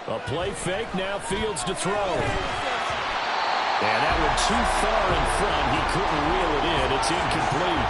A play fake, now Fields to throw. And that one too far in front. He couldn't reel it in. It's incomplete.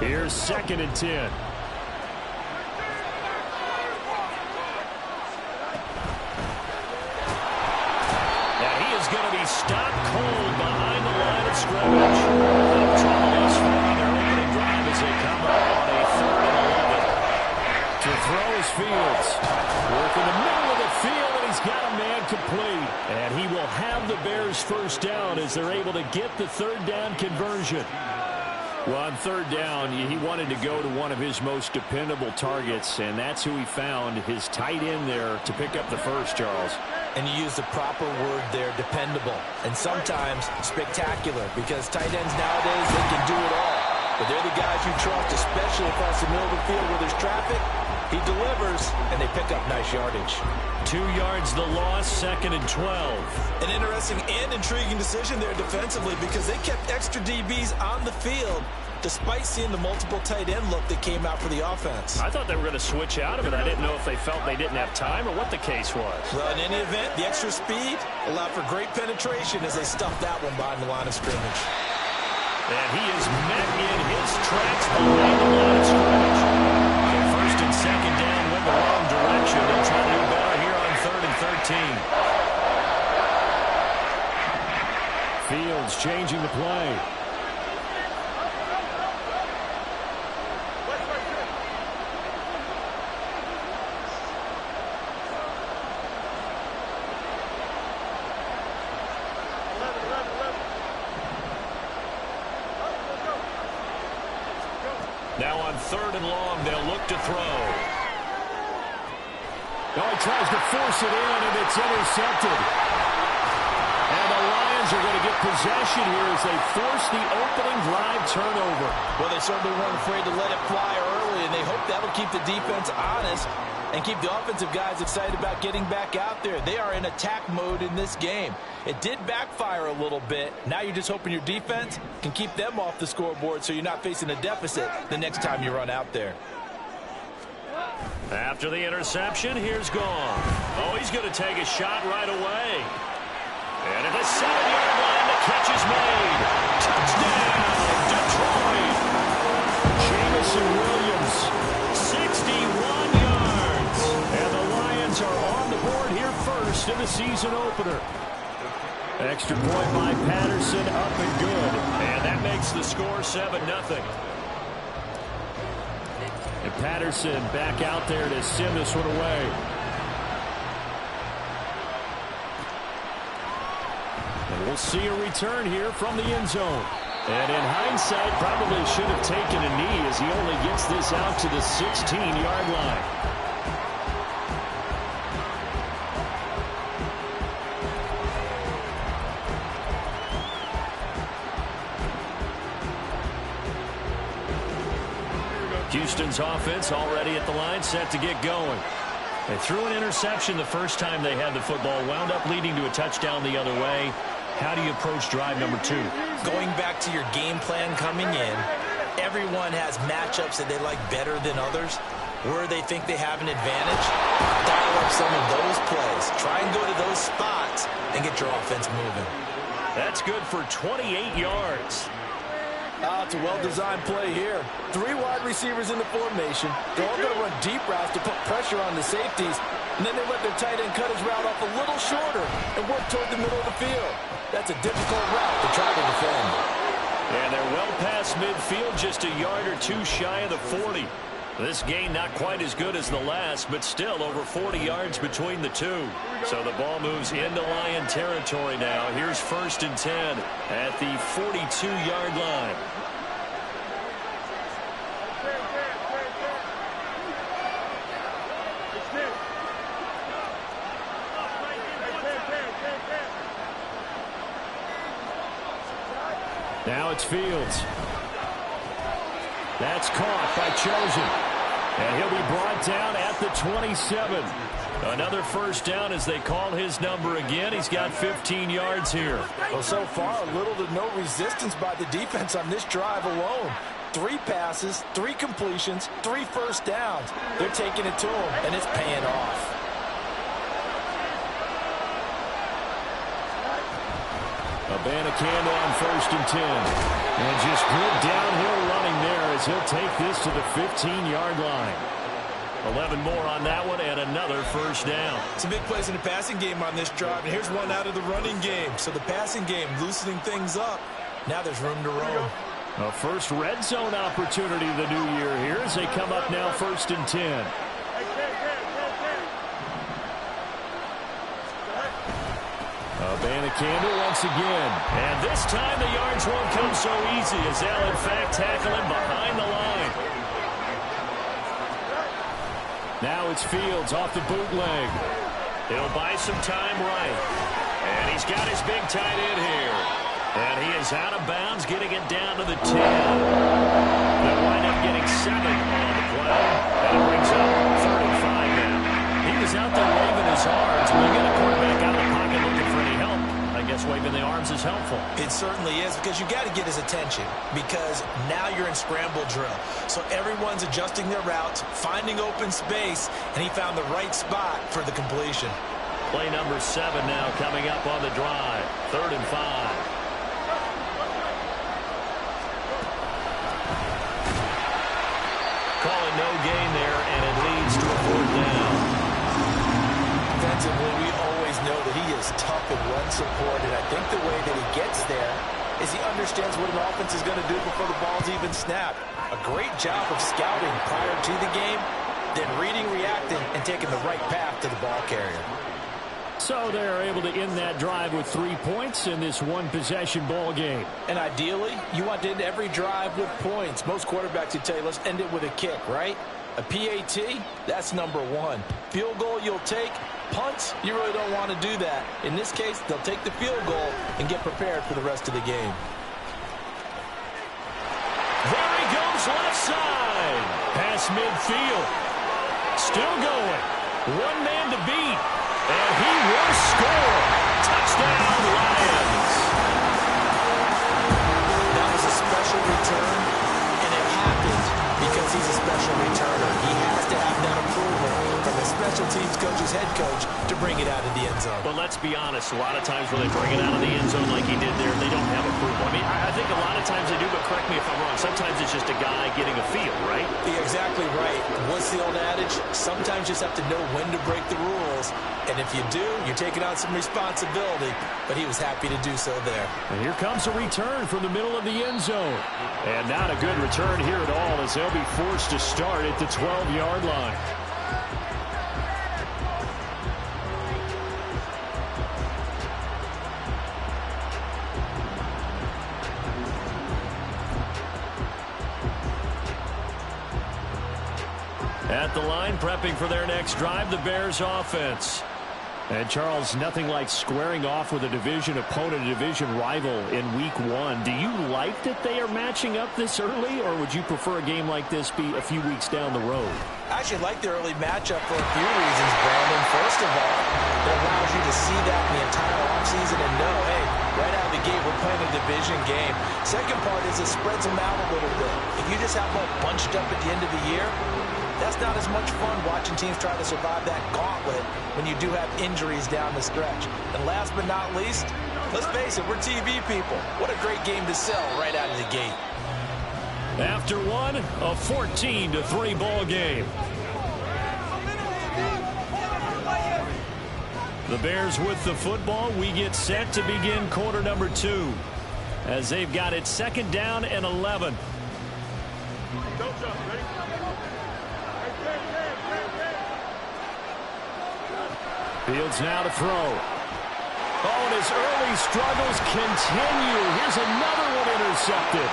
Here's 2nd and 10. Now he is going to be stopped cold behind the line of scrimmage. No trouble thus far on their opening drive as they come up on a 3rd and 11. To throw is Fields. Work in the middle of the field, and he's got a man complete. And he will have the Bears first down as they're able to get the 3rd down conversion. Well, on 3rd down, he wanted to go to one of his most dependable targets, and that's who he found, his tight end there, to pick up the first, Charles. And you use the proper word there, dependable, and sometimes spectacular, because tight ends nowadays, they can do it all. But they're the guys you trust, especially across the middle of the field where there's traffic. He delivers, and they pick up nice yardage. 2 yards the loss, 2nd and 12. An interesting and intriguing decision there defensively because they kept extra DBs on the field despite seeing the multiple tight end look that came out for the offense. I thought they were going to switch out of it. I didn't know if they felt they didn't have time or what the case was. Well, in any event, the extra speed allowed for great penetration as they stuffed that one behind the line of scrimmage. And he is met in his tracks behind the line of scrimmage. So 1st and 2nd down went the wrong direction. They'll try to do better here on 3rd and 13. Fields changing the play. Now on 3rd and long, they'll look to throw. Oh, he tries to force it in, and it's intercepted. And the Lions are going to get possession here as they force the opening drive turnover. Well, they certainly weren't afraid to let it fly early, and they hope that'll keep the defense honest and keep the offensive guys excited about getting back out there. They are in attack mode in this game. It did backfire a little bit. Now you're just hoping your defense can keep them off the scoreboard so you're not facing a deficit the next time you run out there. After the interception, here's Gone. Oh, he's going to take a shot right away. And at the 7-yard line, the catch is made. Touchdown, Detroit. Jamison Williams, 61 yards. And the Lions are on the board here first in the season opener. Extra point by Patterson, up and good. And that makes the score 7-0. And Patterson back out there to send this one away. And we'll see a return here from the end zone. And in hindsight, probably should have taken a knee as he only gets this out to the 16-yard line. Houston's offense already at the line, set to get going. They threw an interception the first time they had the football, wound up leading to a touchdown the other way. How do you approach drive number 2? Going back to your game plan coming in, everyone has matchups that they like better than others. Where they think they have an advantage, dial up some of those plays. Try and go to those spots and get your offense moving. That's good for 28 yards. It's a well-designed play here. 3 wide receivers in the formation. They're all going to run deep routes to put pressure on the safeties. And then they let their tight end cut his route off a little shorter and work toward the middle of the field. That's a difficult route to try to defend. And they're well past midfield, just a yard or 2 shy of the 40. This gain not quite as good as the last, but still over 40 yards between the two. So the ball moves into Lion territory now. Here's 1st and 10 at the 42-yard line. Now it's Fields. That's caught by Chosen. And he'll be brought down at the 27. Another first down as they call his number again. He's got 15 yards here. Well, so far, little to no resistance by the defense on this drive alone. 3 passes, 3 completions, 3 first downs. They're taking it to him, and it's paying off. Abanikanda on 1st and 10. And just good downhill running there as he'll take this to the 15-yard line. 11 more on that one and another first down. Some big plays in the passing game on this drive, and here's one out of the running game. So the passing game loosening things up. Now there's room to roam. A first red zone opportunity of the new year here as they come up now 1st and 10. Abanikanda once again. And this time the yards won't come so easy as they'll in fact tackle him behind the line. Now it's Fields off the bootleg. He'll buy some time right. And he's got his big tight end here. And he is out of bounds, getting it down to the 10. They'll wind up getting 7 on the play. And it brings up 3rd and 5 now. He was out there waving his arms. When you get a quarterback out of the pocket looking for any help, I guess waving the arms is helpful. It certainly is, because you got to get his attention, because now you're in scramble drill. So everyone's adjusting their routes, finding open space, and he found the right spot for the completion. Play number 7 now coming up on the drive. 3rd and 5. Calling no gain there, and it leads to a 4th down. Defensively, we always know that he is tough in run support, and I think the way that he gets there is he understands what an offense is going to do before the ball's even snapped. A great job of scouting prior to the game, then reading, reacting, and taking the right path to the ball carrier. So they're able to end that drive with 3 points in this one-possession ball game. And ideally, you want to end every drive with points. Most quarterbacks would tell you, let's end it with a kick, right? A PAT, that's number 1. Field goal you'll take. Punts, you really don't want to do that. In this case, they'll take the field goal and get prepared for the rest of the game. There he goes left side. Past midfield. Still going. One man to beat. And he will score. Touchdown, Lions. That was a special return, and it happened because he's a special returner. He has to have that approval from the special teams coach's head coach to bring it out of the end zone. But let's be honest, a lot of times when they bring it out of the end zone like he did there, they don't have approval. I mean, I think a lot of times they do, but correct me if I'm wrong. Sometimes it's just a guy getting a feel, right? You're exactly right. What's the old adage? Sometimes you just have to know when to break the rules. And if you do, you're taking on some responsibility. But he was happy to do so there. And here comes a return from the middle of the end zone. And not a good return here at all as they'll be forced to start at the 12-yard line. At the line, prepping for their next drive, the Bears offense. And, Charles, nothing like squaring off with a division opponent, a division rival in Week 1. Do you like that they are matching up this early, or would you prefer a game like this be a few weeks down the road? I actually like the early matchup for a few reasons, Brandon. First of all, it allows you to see that in the entire offseason and know, hey, right out of the gate, we're playing a division game. Second part is it spreads them out a little bit. If you just have them all bunched up at the end of the year, that's not as much fun watching teams try to survive that gauntlet when you do have injuries down the stretch. And last but not least, let's face it, we're TV people. What a great game to sell right out of the gate. After one, a 14-3 ball game. The Bears with the football. We get set to begin quarter number 2 as they've got it 2nd down and 11. Fields now to throw. Oh, and his early struggles continue. Here's another one intercepted.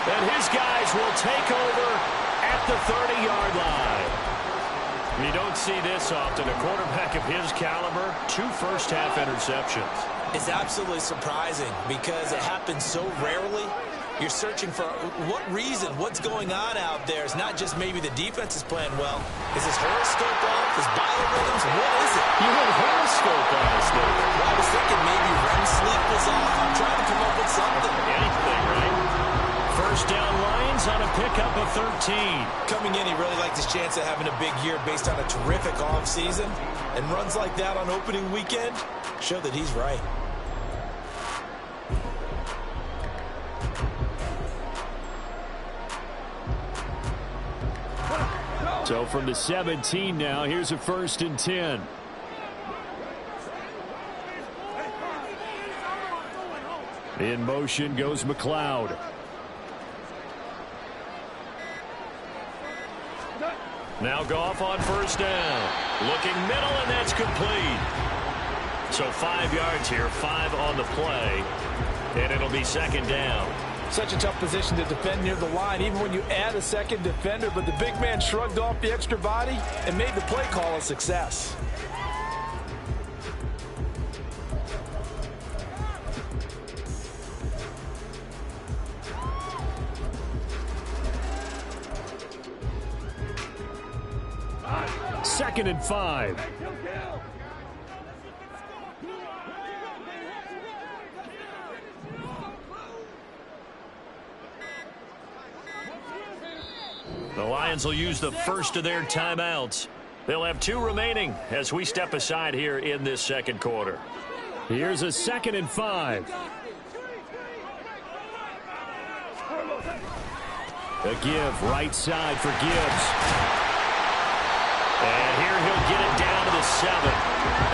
And his guys will take over at the 30-yard line. You don't see this often. A quarterback of his caliber, 2 first-half interceptions. It's absolutely surprising because it happens so rarely. You're searching for what reason, what's going on out there. It's not just maybe the defense is playing well. Is his horoscope off? His biorhythms? What is it? You had horoscope on us, though. Well, I was thinking maybe REM sleep was off. I'm trying to come up with something. Anything, right? First down Lions on a pickup of 13. Coming in, he really liked his chance of having a big year based on a terrific offseason. And runs like that on opening weekend show that he's right. So from the 17 now, here's a 1st and 10. In motion goes McLeod. Now Goff on 1st down. Looking middle, and that's complete. So 5 yards here, 5 on the play, and it'll be 2nd down. Such a tough position to defend near the line, even when you add a second defender, but the big man shrugged off the extra body and made the play call a success. Second and 5. The Lions will use the first of their timeouts. They'll have 2 remaining as we step aside here in this 2nd quarter. Here's a 2nd and 5. A give right side for Gibbs. And here he'll get it down to the 7.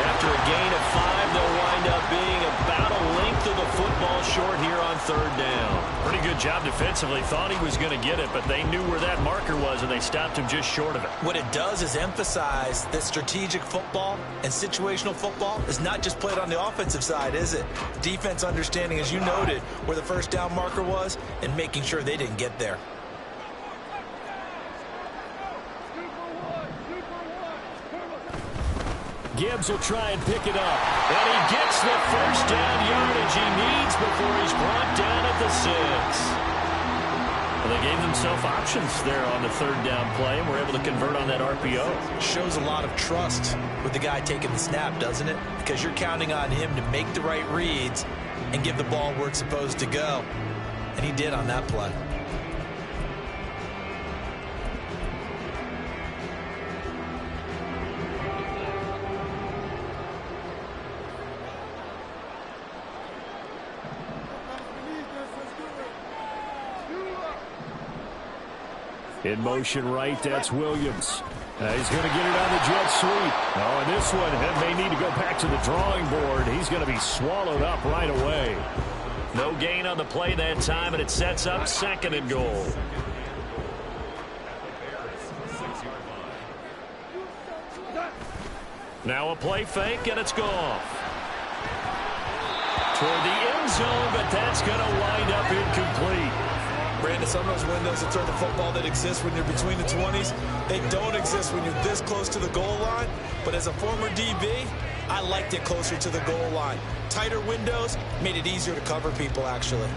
After a gain of 5, they'll wind up being about a length of the football short here on 3rd down. Pretty good job defensively. Thought he was going to get it, but they knew where that marker was, and they stopped him just short of it. What it does is emphasize that strategic football and situational football is not just played on the offensive side, is it? Defense understanding, as you noted, where the 1st down marker was and making sure they didn't get there. Gibbs will try and pick it up. And he gets the 1st down yardage he needs before he's brought down at the 6. Well, they gave themselves options there on the 3rd down play and were able to convert on that RPO. Shows a lot of trust with the guy taking the snap, doesn't it? Because you're counting on him to make the right reads and give the ball where it's supposed to go. And he did on that play. In motion right, that's Williams. He's going to get it on the jet sweep. Oh, and this one may need to go back to the drawing board. He's going to be swallowed up right away. No gain on the play that time, and it sets up 2nd and goal. Now a play fake, and it's gone. Toward the end zone, but that's going to wind up incomplete. Brandon, some of those windows that turn the football that exist when you're between the 20s, they don't exist when you're this close to the goal line. But as a former DB, I liked it closer to the goal line. Tighter windows made it easier to cover people, actually.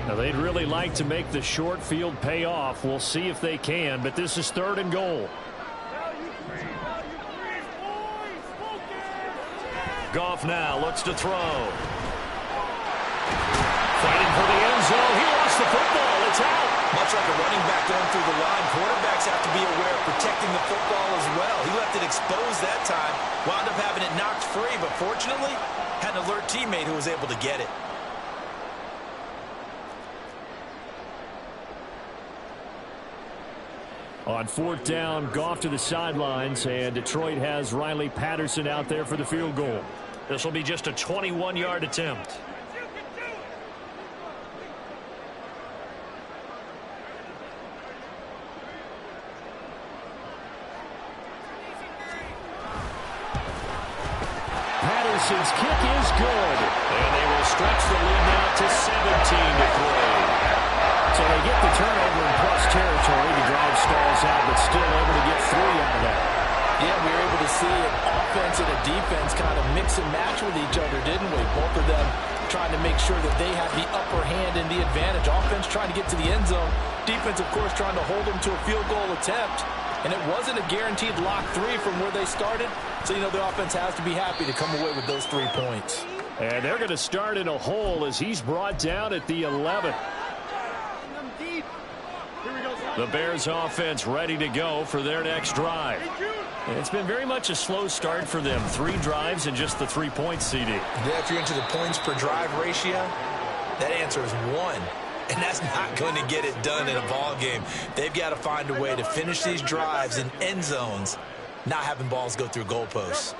Now, they'd really like to make the short field pay off. We'll see if they can, but this is 3rd and goal. Goff now looks to throw. Fighting for the end zone. He lost the football. It's out. Much like a running back going through the line, quarterbacks have to be aware of protecting the football as well. He left it exposed that time, wound up having it knocked free, but fortunately, had an alert teammate who was able to get it. On 4th down, Goff to the sidelines, and Detroit has Riley Patterson out there for the field goal. This will be just a 21-yard attempt. Patterson's kick is good, and they will stretch the lead now to 17-3. So they get the turnover in plus territory. The drive stalls out, but still able to get 3 out of that. Yeah, we were able to see an offense and a defense kind of mix and match with each other, didn't we? Both of them trying to make sure that they have the upper hand and the advantage. Offense trying to get to the end zone. Defense, of course, trying to hold them to a field goal attempt. And it wasn't a guaranteed lock 3 from where they started. So, the offense has to be happy to come away with those 3 points. And they're going to start in a hole as he's brought down at the 11. The Bears offense ready to go for their next drive. And it's been very much a slow start for them. 3 drives and just the 3 points, CD. Yeah, if you're into the points per drive ratio, that answer is 1. And that's not going to get it done in a ball game. They've got to find a way to finish these drives in end zones, not having balls go through goalposts.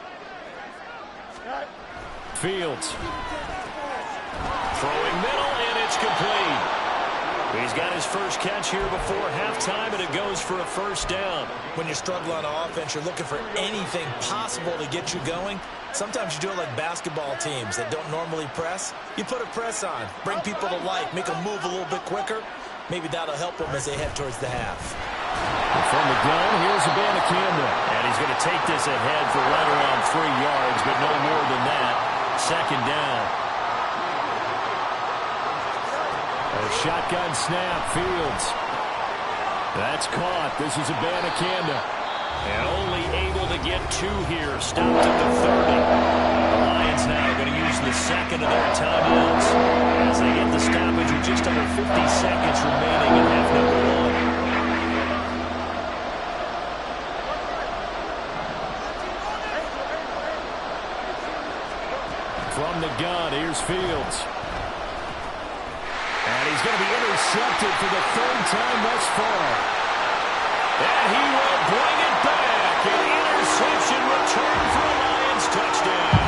Fields. Throwing middle, and it's complete. He's got his first catch here before halftime, and it goes for a first down. When you struggle on offense, you're looking for anything possible to get you going. Sometimes you do it like basketball teams that don't normally press. You put a press on, bring people to life, make them move a little bit quicker. Maybe that'll help them as they head towards the half. From the gun, here's Abanikanda. And he's going to take this ahead for right around 3 yards, but no more than that. Second down. A shotgun snap, Fields. That's caught. This is Abanikanda. And only able to get 2 here. Stopped at the 30. The Lions now going to use the second of their timeouts as they get the stoppage with just under 50 seconds remaining in half number 1. From the gun, here's Fields. And he's going to be intercepted for the 3rd time thus far. And he will bring it back. An interception return for a Lions touchdown.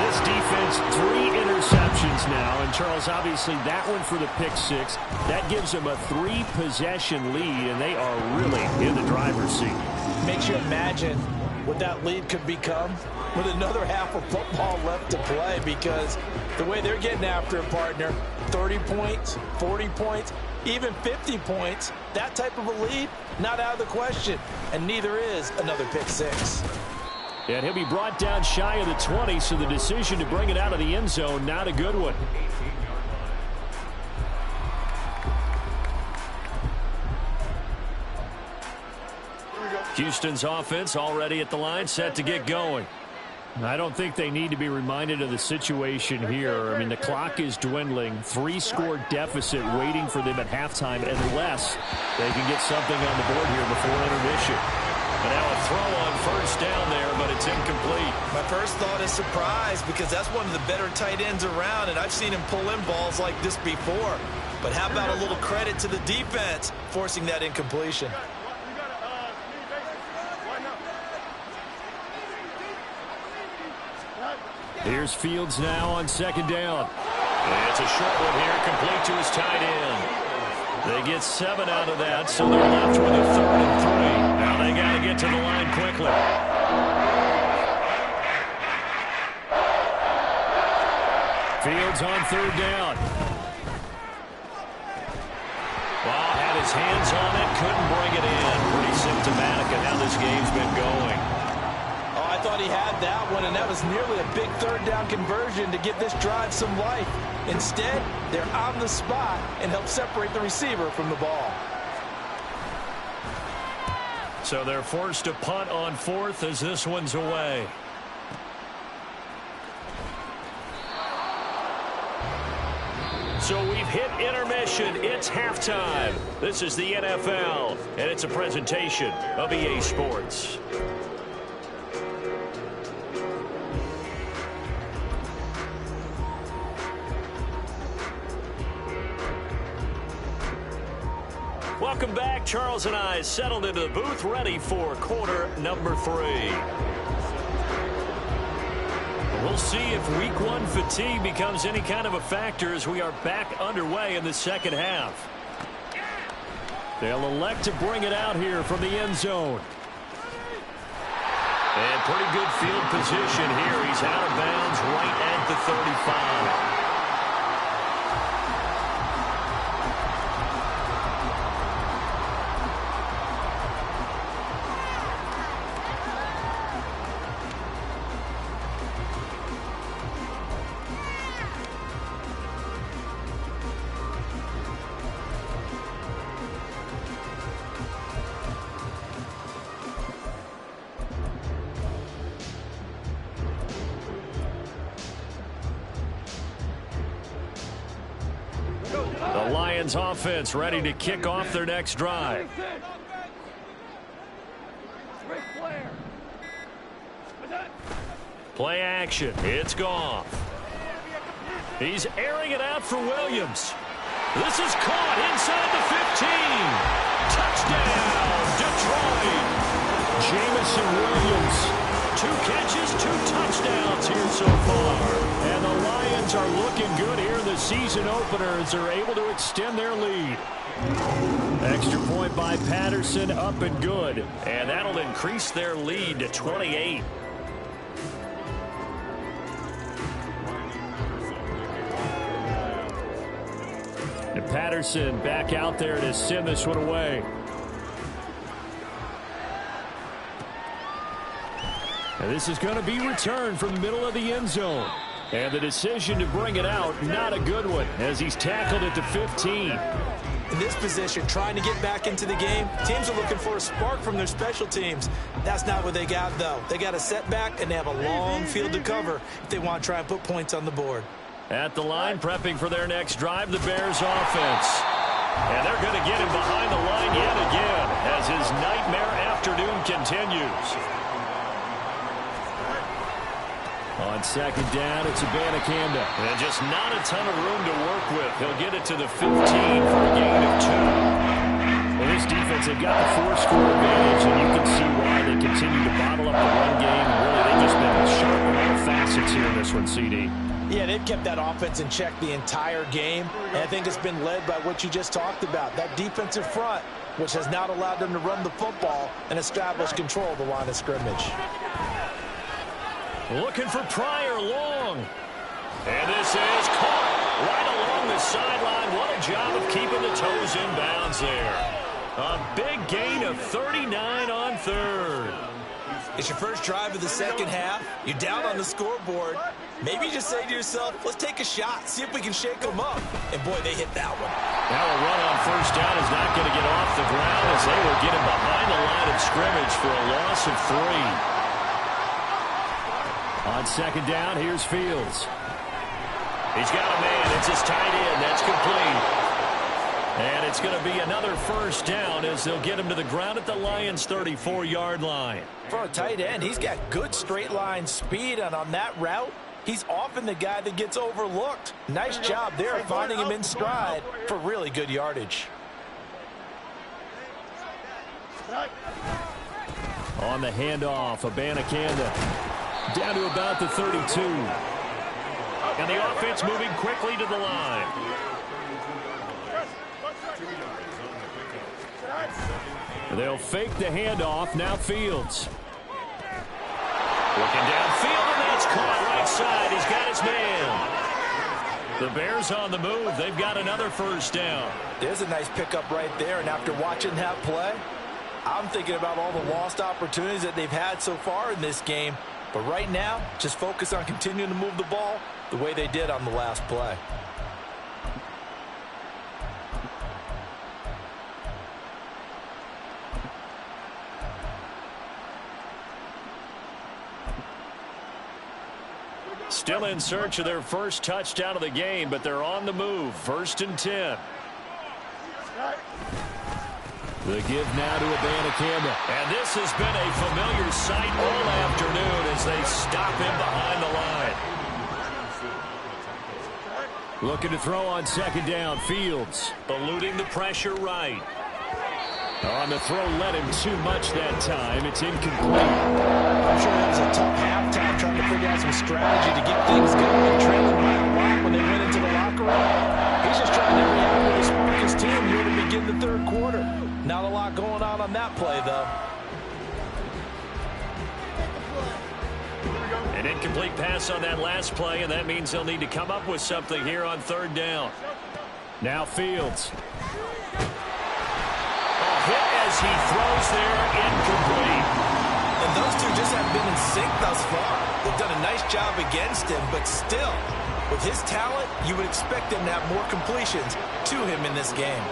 This defense, 3 interceptions now. And, Charles, obviously that one for the pick 6. That gives them a 3-possession lead, and they are really in the driver's seat. Makes you imagine what that lead could become with another half of football left to play, because the way they're getting after a partner, 30 points, 40 points, even 50 points, that type of a lead, not out of the question. And neither is another pick 6. And he'll be brought down shy of the 20, so the decision to bring it out of the end zone, not a good one. Houston's offense already at the line, set to get going. I don't think they need to be reminded of the situation here. I mean, the clock is dwindling. 3-score deficit waiting for them at halftime unless they can get something on the board here before intermission. And now a throw on first down there, but it's incomplete. My first thought is surprise, because that's one of the better tight ends around, and I've seen him pull in balls like this before. But how about a little credit to the defense forcing that incompletion? Here's Fields now on second down. It's a short one here, complete to his tight end. They get 7 out of that, so they're left with a 3rd and 3. Now they got to get to the line quickly. Fields on 3rd down. Well, had his hands on it, couldn't bring it in. Pretty symptomatic of how this game's been going. I thought he had that one, and that was nearly a big 3rd down conversion to give this drive some life. Instead, they're on the spot and help separate the receiver from the ball. So they're forced to punt on 4th as this one's away. So we've hit intermission. It's halftime. This is the NFL, and it's a presentation of EA Sports. Welcome back. Charles and I settled into the booth, ready for quarter number 3. We'll see if week 1 fatigue becomes any kind of a factor as we are back underway in the second half. They'll elect to bring it out here from the end zone. And pretty good field position here. He's out of bounds right at the 35. Lions offense ready to kick off their next drive. Play action. It's Goff. He's airing it out for Williams. This is caught inside the 15. Touchdown, Detroit. Jamison Williams. 2 catches, 2 touchdowns here so far. And the Lions are looking good here in the season opener as they're able to extend their lead. Extra point by Patterson, up and good. And that'll increase their lead to 28. And Patterson back out there to send this one away. And this is going to be returned from the middle of the end zone. And the decision to bring it out, not a good one, as he's tackled at the 15. In this position, trying to get back into the game, teams are looking for a spark from their special teams. That's not what they got, though. They got a setback, and they have a long field to cover if they want to try and put points on the board. At the line, prepping for their next drive, the Bears offense. And they're going to get him behind the line yet again as his nightmare afternoon continues. On second down, it's Abanikanda. And just not a ton of room to work with. He'll get it to the 15 for a gain of 2. Well, this defense, they've got the 4-score advantage, and you can see why they continue to bottle up the run game. Really, they've just been sharp on all facets here in this one, CD. Yeah, they've kept that offense in check the entire game, and I think it's been led by what you just talked about, that defensive front, which has not allowed them to run the football and establish control of the line of scrimmage. Looking for Pryor long. And this is caught right along the sideline. What a job of keeping the toes in bounds there. A big gain of 39 on third. It's your first drive of the second half. You're down on the scoreboard. Maybe you just say to yourself, let's take a shot, see if we can shake them up. And, boy, they hit that one. Now a run on first down is not going to get off the ground as they will get him behind the line of scrimmage for a loss of 3. On second down, here's Fields. He's got a man. It's his tight end. That's complete. And it's going to be another first down as they'll get him to the ground at the Lions' 34-yard line. For a tight end, he's got good straight-line speed, and on that route, he's often the guy that gets overlooked. Nice job there finding him in stride for really good yardage. On the handoff, Abanikanda down to about the 32. And the offense moving quickly to the line. They'll fake the handoff. Now Fields. Looking downfield, and that's caught right side. He's got his man. The Bears on the move. They've got another first down. There's a nice pickup right there, and after watching that play, I'm thinking about all the lost opportunities that they've had so far in this game. But right now, just focus on continuing to move the ball the way they did on the last play. Still in search of their first touchdown of the game, but they're on the move. 1st and 10. The give now to Abanikanda. And this has been a familiar sight all afternoon as they stop him behind the line. Looking to throw on second down. Fields eluding the pressure right. On the throw, led him too much that time. It's incomplete. I'm sure that was a tough halftime trying to figure out some strategy to get things going. Trailing by a lot when they went into the locker room. He's just trying every hour to spark his team here to begin the third quarter. Not a lot going on that play, though. An incomplete pass on that last play, and that means they'll need to come up with something here on third down. Now Fields. Hit as he throws there, incomplete. And those two just haven't been in sync thus far. They've done a nice job against him, but still, with his talent, you would expect him to have more completions to him in this game.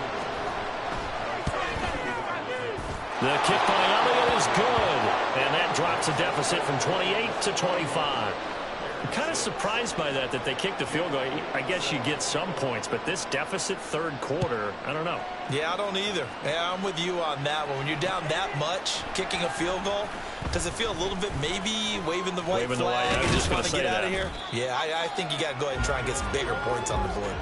The kick by Elliott is good, and that drops a deficit from 28 to 25. I'm kind of surprised by that they kicked the field goal. I guess you get some points, but this deficit third quarter, I don't know. Yeah, I don't either. Yeah, I'm with you on that one. When you're down that much, kicking a field goal, does it feel a little bit maybe waving the white flag and just want to get out of here? Yeah, I think you got to go ahead and try and get some bigger points on the board.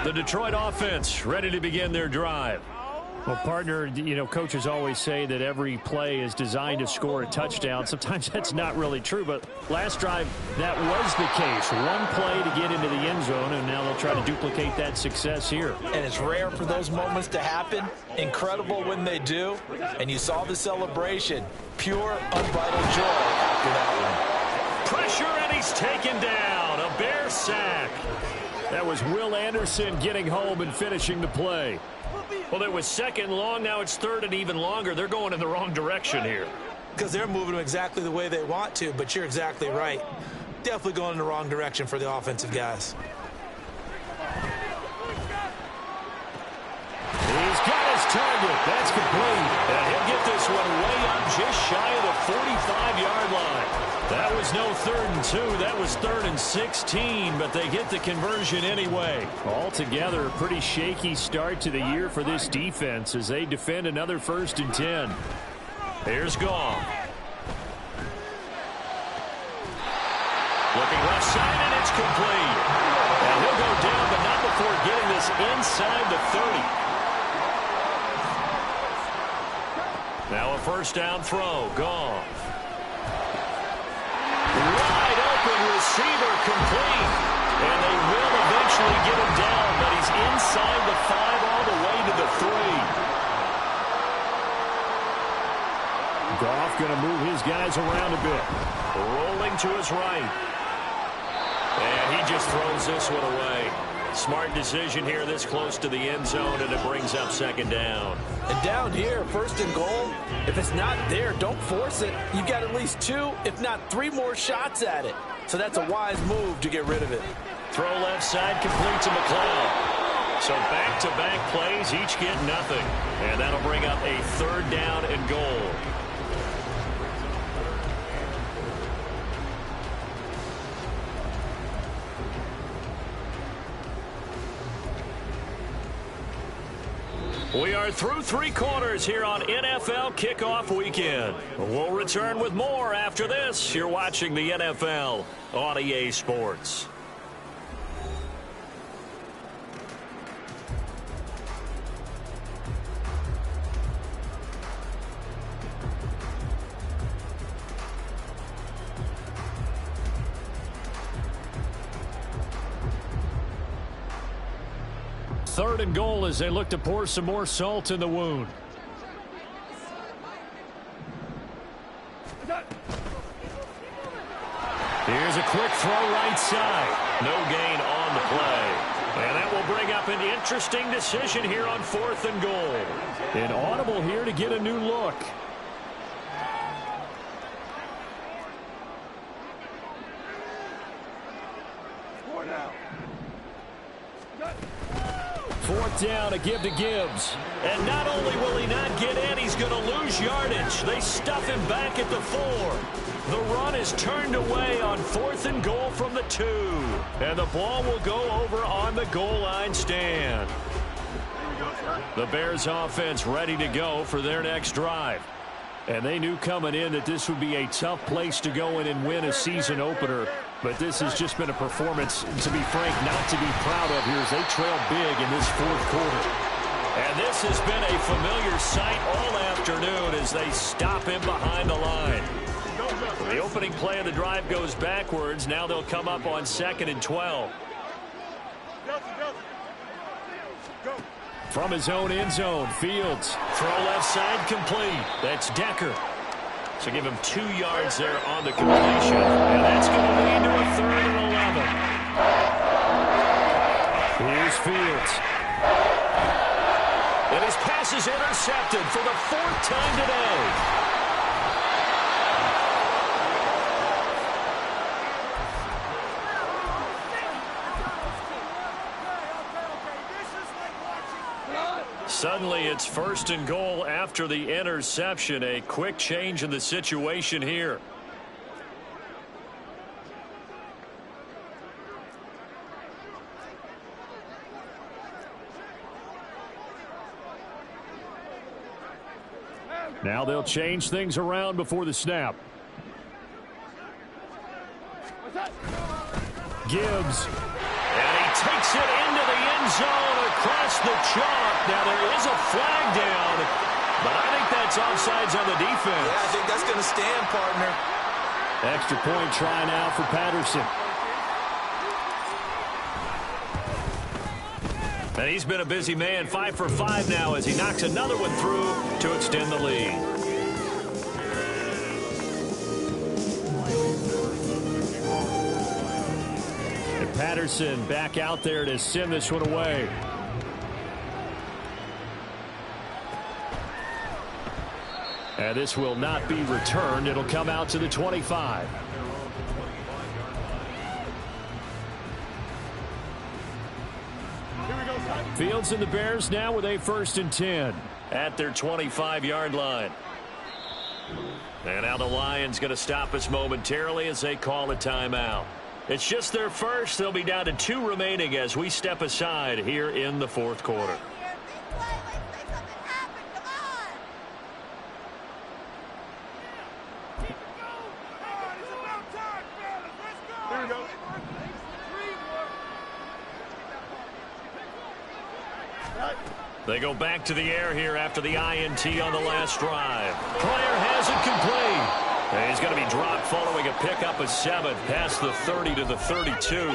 The Detroit offense ready to begin their drive. Well, partner, you know, coaches always say that every play is designed to score a touchdown. Sometimes that's not really true, but last drive, that was the case. One play to get into the end zone, and now they'll try to duplicate that success here. And it's rare for those moments to happen. Incredible when they do. And you saw the celebration. Pure, unbridled joy after that one. Pressure, and he's taken down. A Bear sack. That was Will Anderson getting home and finishing the play. Well, it was second long. Now it's third and even longer. They're going in the wrong direction here. Because they're moving them exactly the way they want to, but you're exactly right. Definitely going in the wrong direction for the offensive guys. He's got his target. That's complete. And he'll get this one way up just shy of the 45-yard line. That was no 3rd and 2. That was 3rd and 16, but they get the conversion anyway. Altogether, a pretty shaky start to the year for this defense as they defend another 1st and 10. Here's Goff. Looking left side, and it's complete. And he'll go down, but not before getting this inside the 30. Now a 1st down throw. Goff. Wide open receiver complete. And they will eventually get him down, but he's inside the 5 all the way to the 3. Goff going to move his guys around a bit. Rolling to his right. And he just throws this one away. Smart decision here this close to the end zone, and it brings up 2nd down. And down here, 1st and goal, if it's not there, don't force it. You've got at least 2, if not 3 more shots at it. So that's a wise move to get rid of it. Throw left side complete to McLeod. So back-to-back plays, each get nothing. And that'll bring up a 3rd down and goal. We are through 3 quarters here on NFL Kickoff Weekend. We'll return with more after this. You're watching the NFL on EA Sports. Third and goal as they look to pour some more salt in the wound. Here's a quick throw right side. No gain on the play. And that will bring up an interesting decision here on 4th and goal. An audible here to get a new look. Fourth down, a give to Gibbs. And not only will he not get in, he's going to lose yardage. They stuff him back at the 4. The run is turned away on 4th and goal from the 2. And the ball will go over on the goal line stand. The Bears offense ready to go for their next drive. And they knew coming in that this would be a tough place to go in and win a season opener. But this has just been a performance, to be frank, not to be proud of here as they trail big in this 4th quarter. And this has been a familiar sight all afternoon as they stop him behind the line. The opening play of the drive goes backwards. Now they'll come up on 2nd and 12. From his own end zone, Fields. Throw left side complete. That's Decker. So give him 2 yards there on the completion. And that's going to lead to a 3rd and 11. Here's Fields. And his pass is intercepted for the 4th time today. Finally, it's 1st and goal after the interception. A quick change in the situation here. Now they'll change things around before the snap. Gibbs. And he takes it into the end zone across the chalk. Now there is a flag down, but I think that's offsides on the defense. Yeah, I think that's going to stand, partner. Extra point try now for Patterson. And he's been a busy man, 5 for 5 now as he knocks another one through to extend the lead. And Patterson back out there to send this one away. And this will not be returned. It'll come out to the 25. Fields and the Bears now with a 1st and 10. At their 25-yard line. And now the Lions going to stop us momentarily as they call a timeout. It's just their first. They'll be down to 2 remaining as we step aside here in the 4th quarter. They go back to the air here after the INT on the last drive. Player has it complete. And he's going to be dropped following a pickup of 7 past the 30 to the 32.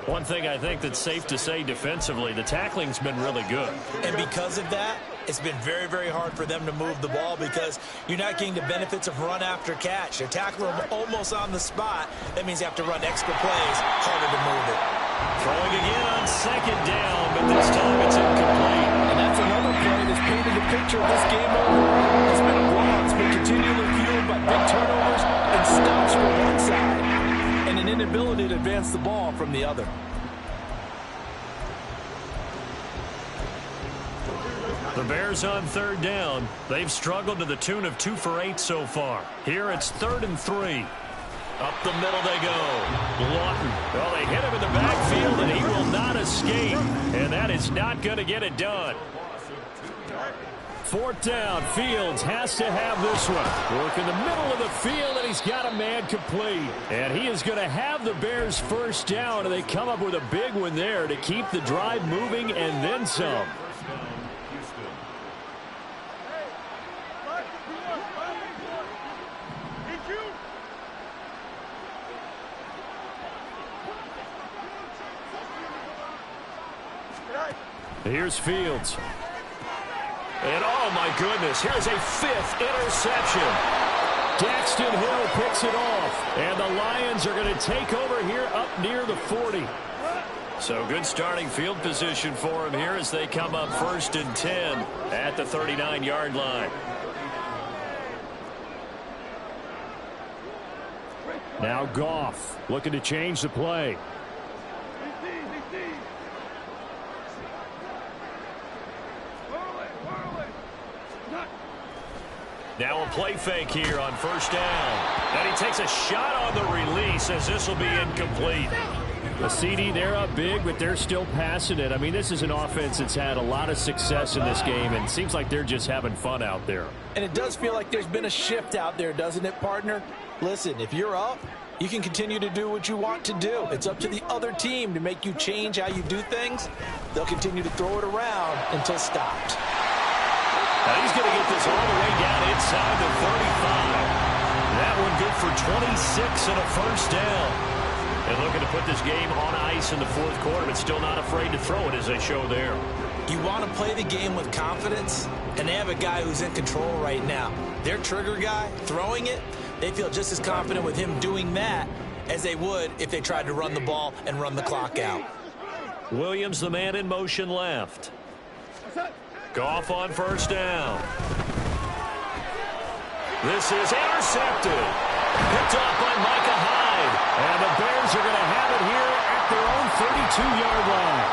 One thing I think that's safe to say defensively, the tackling's been really good. And because of that, it's been very, very hard for them to move the ball because you're not getting the benefits of run after catch. They're tackling them almost on the spot. That means you have to run extra plays, harder to move it. Throwing again on 2nd down, but this time it's incomplete. And that's another play that's painted the picture of this game overall. It's been a blowout. It's been continually fueled by big turnovers and stops from one side and an inability to advance the ball from the other. The Bears on 3rd down. They've struggled to the tune of 2 for 8 so far. Here it's 3rd and 3. Up the middle they go. Lawton. Well, they hit him in the backfield, and he will not escape. And that is not going to get it done. 4th down. Fields has to have this one. Work in the middle of the field, and he's got a man complete. And he is going to have the Bears 1st down, and they come up with a big one there to keep the drive moving and then some. Here's Fields. And oh my goodness, here's a 5th interception. Daxton Hill picks it off. And the Lions are going to take over here up near the 40. So good starting field position for him here as they come up 1st and 10 at the 39-yard line. Now Goff looking to change the play. Now a play fake here on 1st down. And he takes a shot on the release as this will be incomplete. The CD, they're up big, but they're still passing it. I mean, this is an offense that's had a lot of success in this game, and it seems like they're just having fun out there. And it does feel like there's been a shift out there, doesn't it, partner? Listen, if you're up, you can continue to do what you want to do. It's up to the other team to make you change how you do things. They'll continue to throw it around until stopped. Now he's going to get this all the way down inside the 35. That one good for 26 and a 1st down. And looking to put this game on ice in the 4th quarter, but still not afraid to throw it as they show there. You want to play the game with confidence, and they have a guy who's in control right now. Their trigger guy, throwing it, they feel just as confident with him doing that as they would if they tried to run the ball and run the clock out. Williams, the man in motion left. Goff on 1st down. This is intercepted. Picked off by Micah Hyde. And the Bears are going to have it here at their own 32-yard line.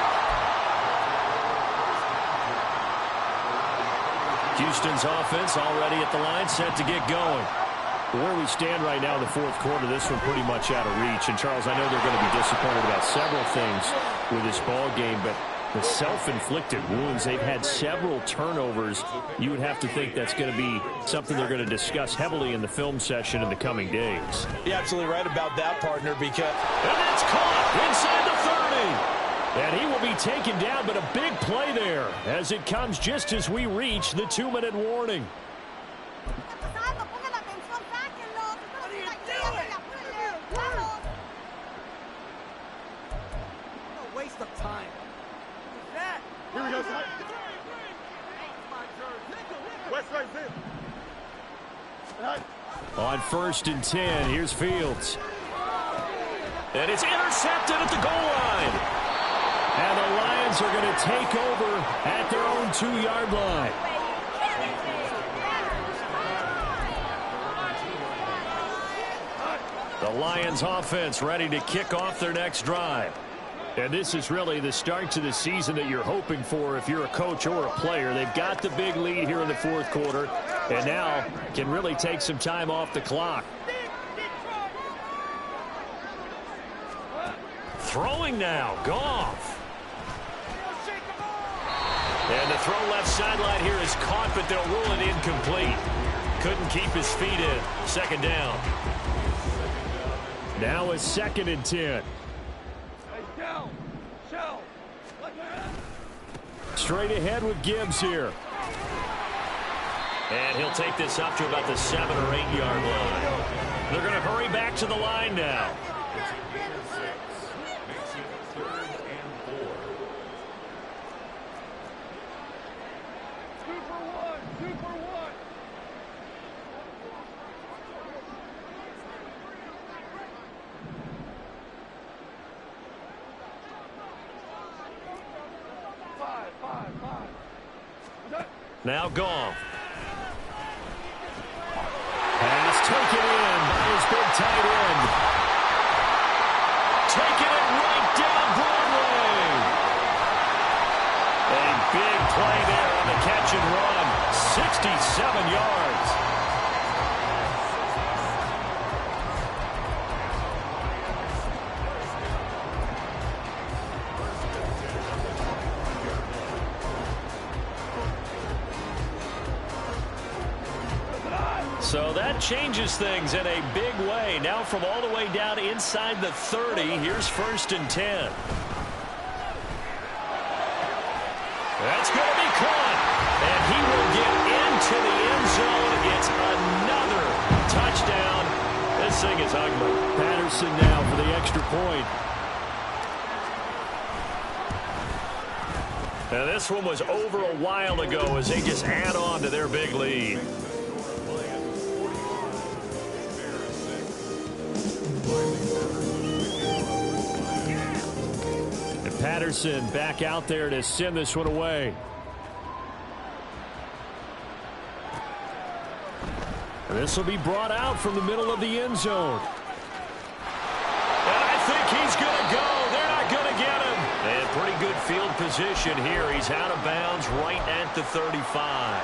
Houston's offense already at the line, set to get going. Where we stand right now in the fourth quarter, this one pretty much out of reach. And, Charles, I know they're going to be disappointed about several things with this ball game, but the self-inflicted wounds, they've had several turnovers. You would have to think that's going to be something they're going to discuss heavily in the film session in the coming days. You're absolutely right about that, partner, because... And that's caught inside the 30. And he will be taken down, but a big play there as it comes just as we reach the 2-minute warning. Waste of time. Here we go. On 1st and 10, here's Fields. And it's intercepted at the goal line. And the Lions are going to take over at their own 2-yard line. The Lions offense ready to kick off their next drive. And this is really the start to the season that you're hoping for if you're a coach or a player. They've got the big lead here in the fourth quarter and now can really take some time off the clock. Throwing now, Goff. And the throw left sideline here is caught, but they'll rule it incomplete. Couldn't keep his feet in. 2nd down. Now a 2nd and 10. Straight ahead with Gibbs here. And he'll take this up to about the 7 or 8 yard line. They're going to hurry back to the line now. Now Goff. Pass taken in by his big tight end. Taking it right down Broadway. A big play there on the catch and run. 67 yards. So that changes things in a big way. Now from all the way down inside the 30, here's 1st and 10. That's going to be caught. And he will get into the end zone. It's another touchdown. This thing is ugly. Patterson now for the extra point. Now this one was over a while ago as they just add on to their big lead. Patterson back out there to send this one away. And this will be brought out from the middle of the end zone. And I think he's going to go. They're not going to get him. And pretty good field position here. He's out of bounds right at the 35.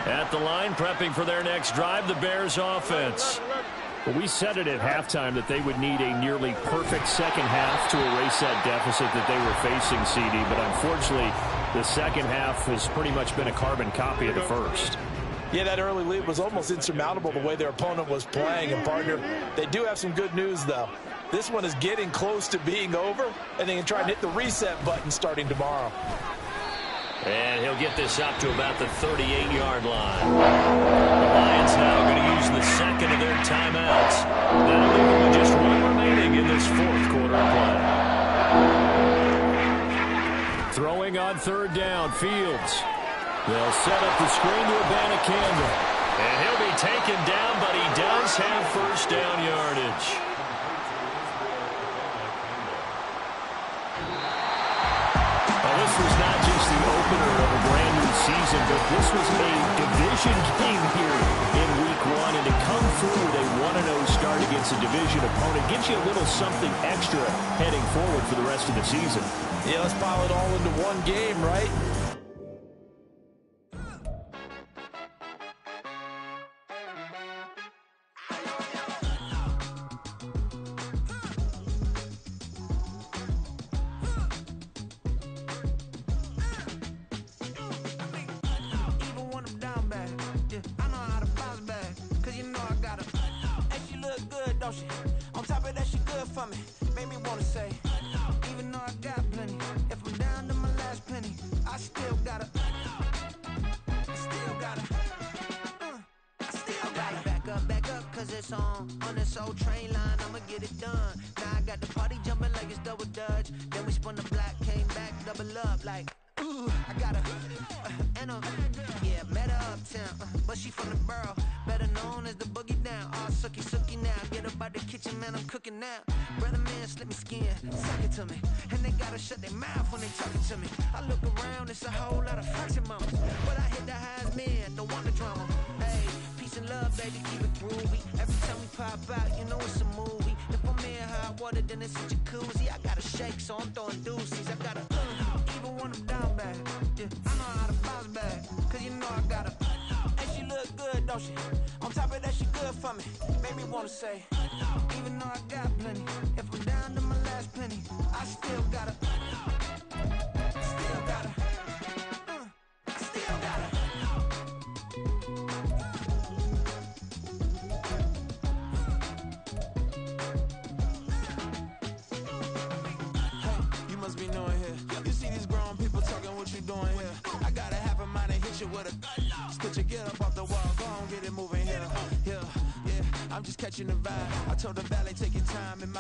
At the line, prepping for their next drive, the Bears offense. Well, we said it at halftime that they would need a nearly perfect second half to erase that deficit that they were facing, CD. But unfortunately, the second half has pretty much been a carbon copy of the first. Yeah, that early lead was almost insurmountable the way their opponent was playing. And, partner, they do have some good news, though. This one is getting close to being over, and they can try and hit the reset button starting tomorrow. And he'll get this up to about the 38-yard line. The Lions now going to use the second of their timeouts. That'll leave them with just one remaining in this fourth quarter of play. Throwing on 3rd down, Fields. They'll set up the screen to Abanikanda. And he'll be taken down, but he does have 1st down yardage. This was not just the opener of a brand new season, but this was a division game here in week 1. And to come through with a 1-0 start against a division opponent gives you a little something extra heading forward for the rest of the season. Yeah, let's pile it all into one game, right? song on this old train line, I'ma get it done. Now I got the party jumping like it's double dutch. Then we spun the block, came back, double up like, ooh, I got a, and a, yeah, met her uptown, but she from the borough, better known as the boogie down. All sucky now, get up out the kitchen, man, I'm cooking now. Brother man, slip me skin, suck it to me, and they gotta shut their mouth when they talking to me. I look around, it's a whole lot of fraction mamas, but I hit the highest man, don't want the drama. Hey, peace and love, baby, keep it groovy. Every time we pop out, you know it's a movie. If I'm in hot water, then it's a jacuzzi. I gotta shake, so I'm throwing deuces. I gotta even when I'm down bad. Yeah, I know how to bounce back, cause you know I gotta. And she look good, don't she? On top of that, she good for me. Make me wanna say, even though I got plenty, if I'm down to my last penny, I still gotta. Still gotta. Still gotta. Hey, you must be knowing here. You see these grown people talking, what you doing here? I got a half a mind to hit you with a stitch you, get up off the wall, go on, get it moving here. Yeah, I'm just catching the vibe. I told the valet, take your time in my